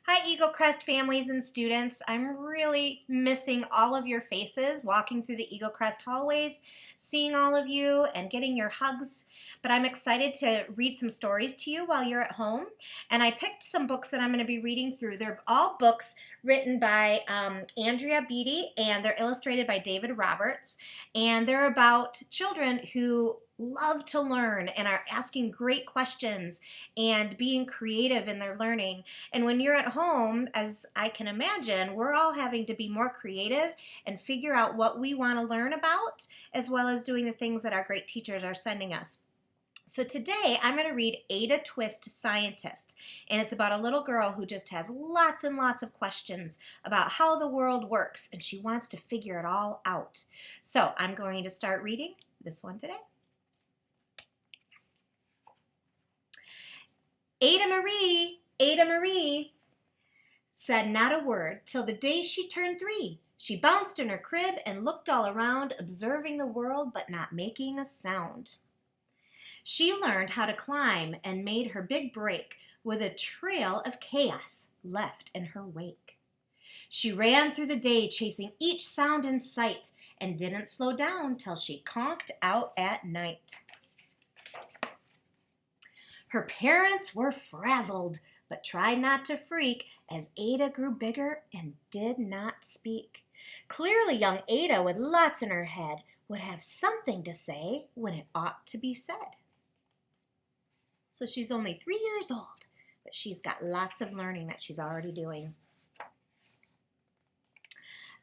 Hi, Eagle Crest families and students. I'm really missing all of your faces walking through the Eagle Crest hallways, seeing all of you and getting your hugs. But I'm excited to read some stories to you while you're at home. And I picked some books that I'm going to be reading through. They're all books written by Andrea Beatty, and they're illustrated by David Roberts. And they're about children who love to learn and are asking great questions and being creative in their learning. And when you're at home, as I can imagine, we're all having to be more creative and figure out what we want to learn about, as well as doing the things that our great teachers are sending us. So today I'm going to read Ada Twist, Scientist, and it's about a little girl who just has lots and lots of questions about how the world works, and she wants to figure it all out. So I'm going to start reading this one today. Ada Marie, said not a word till the day she turned 3. She bounced in her crib and looked all around, observing the world but not making a sound. She learned how to climb and made her big break with a trail of chaos left in her wake. She ran through the day chasing each sound in sight and didn't slow down till she conked out at night. Her parents were frazzled, but tried not to freak as Ada grew bigger and did not speak. Clearly young Ada, with lots in her head, would have something to say when it ought to be said. So she's only 3 years old, but she's got lots of learning that she's already doing.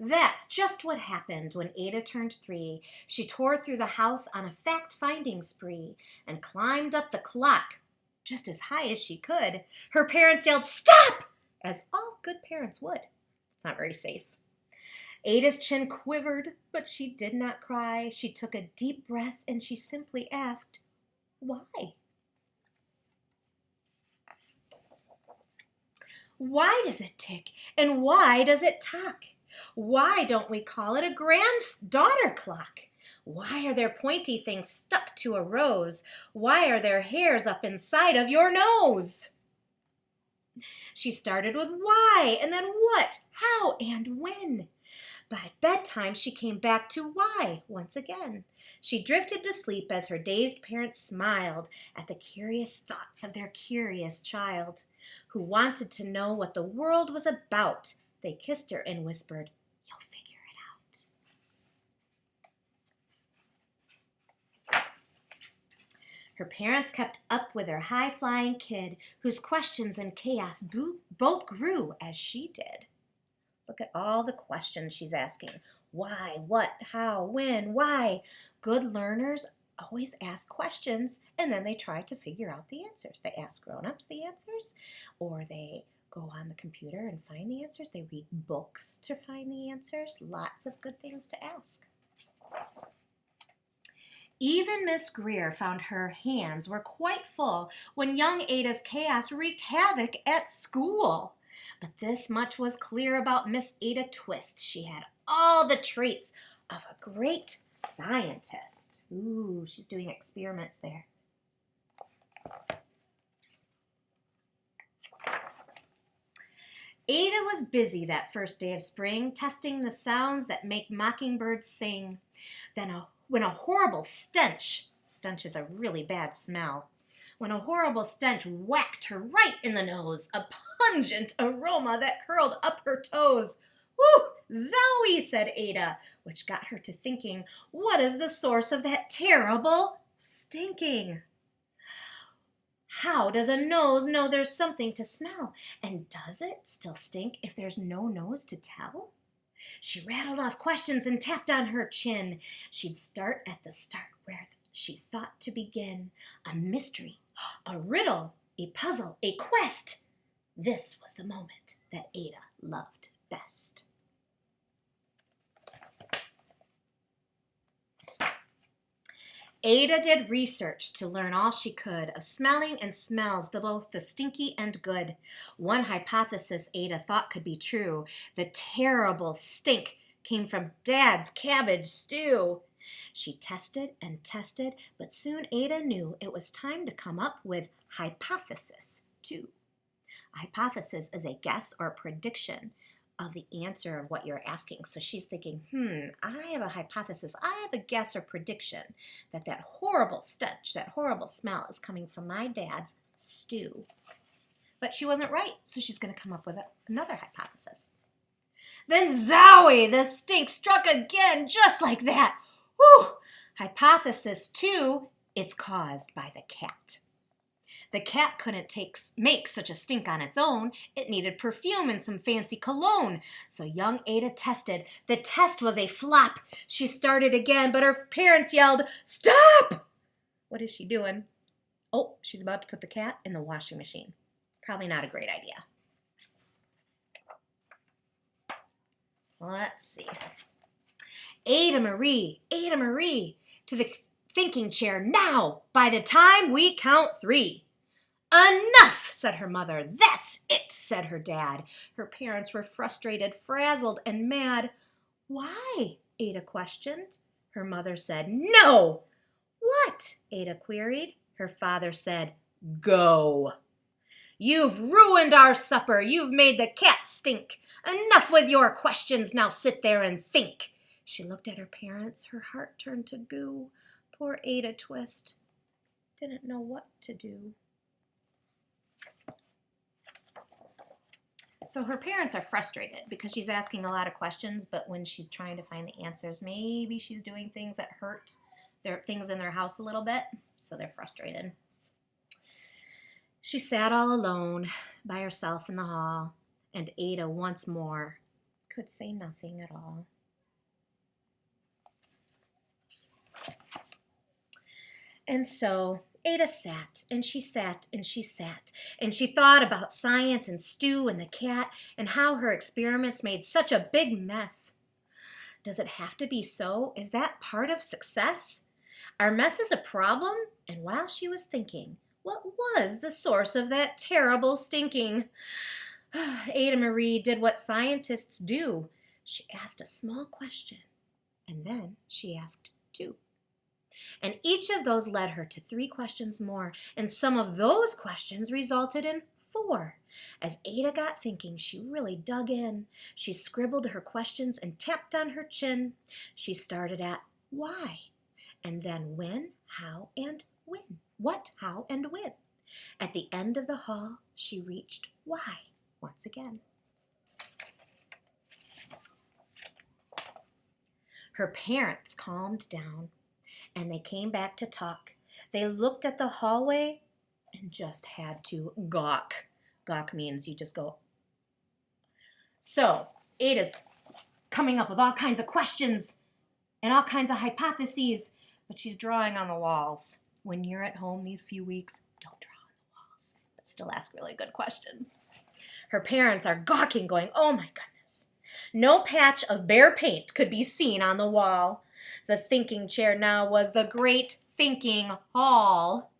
That's just what happened when Ada turned 3. She tore through the house on a fact-finding spree and climbed up the clock just as high as she could. Her parents yelled, "Stop!" as all good parents would. It's not very safe. Ada's chin quivered, but she did not cry. She took a deep breath and she simply asked, "Why?" Why does it tick and why does it talk? Why don't we call it a granddaughter clock? Why are there pointy things stuck to a rose? Why are there hairs up inside of your nose? She started with why, and then what, how, and when. By bedtime, she came back to why once again. She drifted to sleep as her dazed parents smiled at the curious thoughts of their curious child, who wanted to know what the world was about. They kissed her and whispered, "You'll figure it out." Her parents kept up with her high-flying kid, whose questions and chaos both grew as she did. Look at all the questions she's asking. Why, what, how, when, why? Good learners always ask questions, and then they try to figure out the answers. They ask grown-ups the answers, or they go on the computer and find the answers. They read books to find the answers. Lots of good things to ask. Even Miss Greer found her hands were quite full when young Ada's chaos wreaked havoc at school. But this much was clear about Miss Ada Twist. She had all the traits of a great scientist. Ooh, she's doing experiments there. Ada was busy that first day of spring, testing the sounds that make mockingbirds sing. When a horrible stench is a really bad smell, when a horrible stench whacked her right in the nose, a pungent aroma that curled up her toes. "Whew, zowie," said Ada, which got her to thinking, what is the source of that terrible stinking? How does a nose know there's something to smell? And does it still stink if there's no nose to tell? She rattled off questions and tapped on her chin. She'd start at the start where she thought to begin. A mystery, a riddle, a puzzle, a quest. This was the moment that Ada loved best. Ada did research to learn all she could of smelling and smells, both the stinky and good. One hypothesis Ada thought could be true. The terrible stink came from Dad's cabbage stew. She tested and tested, but soon Ada knew it was time to come up with hypothesis 2. A hypothesis is a guess or prediction of the answer of what you're asking. So she's thinking, I have a hypothesis. I have a guess or prediction that that horrible stench, that horrible smell is coming from my dad's stew. But she wasn't right, so she's going to come up with another hypothesis. Then zowie, the stink struck again, just like that. Whew! Hypothesis 2, it's caused by the cat. The cat couldn't make such a stink on its own. It needed perfume and some fancy cologne. So young Ada tested. The test was a flop. She started again, but her parents yelled, "Stop!" What is she doing? Oh, she's about to put the cat in the washing machine. Probably not a great idea. Let's see. Ada Marie, to the thinking chair now, by the time we count 3. "Enough," said her mother. "That's it," said her dad. Her parents were frustrated, frazzled, and mad. "Why?" Ada questioned. Her mother said, "No." "What?" Ada queried. Her father said, "Go. You've ruined our supper. You've made the cat stink. Enough with your questions. Now sit there and think." She looked at her parents. Her heart turned to goo. Poor Ada Twist didn't know what to do. So her parents are frustrated because she's asking a lot of questions, but when she's trying to find the answers, maybe she's doing things that hurt their things in their house a little bit, so they're frustrated. She sat all alone by herself in the hall, and Ada once more could say nothing at all. And so Ada sat, and she sat, and she sat, and she thought about science and stew and the cat and how her experiments made such a big mess. Does it have to be so? Is that part of success? Are messes a problem? And while she was thinking, what was the source of that terrible stinking? Ada Marie did what scientists do. She asked a small question, and then she asked 2. And each of those led her to 3 questions more, and some of those questions resulted in 4. As Ada got thinking, she really dug in. She scribbled her questions and tapped on her chin. She started at why, and then when, how, and when. What, how, and when. At the end of the hall, she reached why once again. Her parents calmed down, and they came back to talk. They looked at the hallway and just had to gawk. Gawk means you just go. So Ada's coming up with all kinds of questions and all kinds of hypotheses, but she's drawing on the walls. When you're at home these few weeks, don't draw on the walls, but still ask really good questions. Her parents are gawking, going, "Oh my goodness." No patch of bare paint could be seen on the wall. The thinking chair now was the great thinking hall.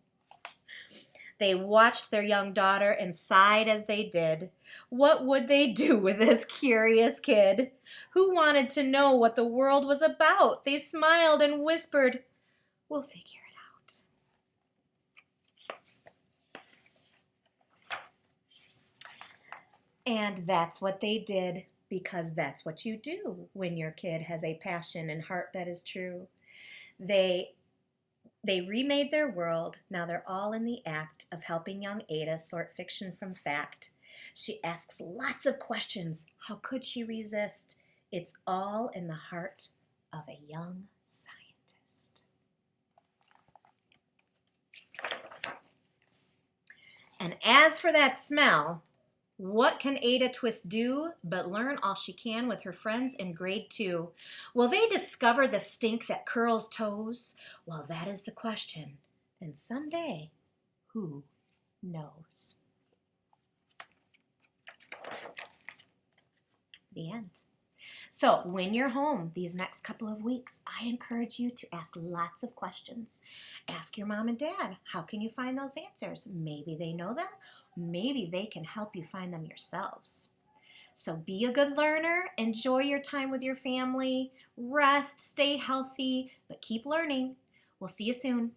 They watched their young daughter and sighed as they did. What would they do with this curious kid who wanted to know what the world was about? They smiled and whispered, "We'll figure it out." And that's what they did, because that's what you do when your kid has a passion and heart that is true. They remade their world. Now they're all in the act of helping young Ada sort fiction from fact. She asks lots of questions. How could she resist? It's all in the heart of a young scientist. And as for that smell, what can Ada Twist do but learn all she can with her friends in grade 2? Will they discover the stink that curls toes? Well, that is the question. And someday, who knows? The end. So when you're home these next couple of weeks, I encourage you to ask lots of questions. Ask your mom and dad, how can you find those answers? Maybe they know them. Maybe they can help you find them yourselves. So be a good learner. Enjoy your time with your family. Rest, stay healthy, but keep learning. We'll see you soon.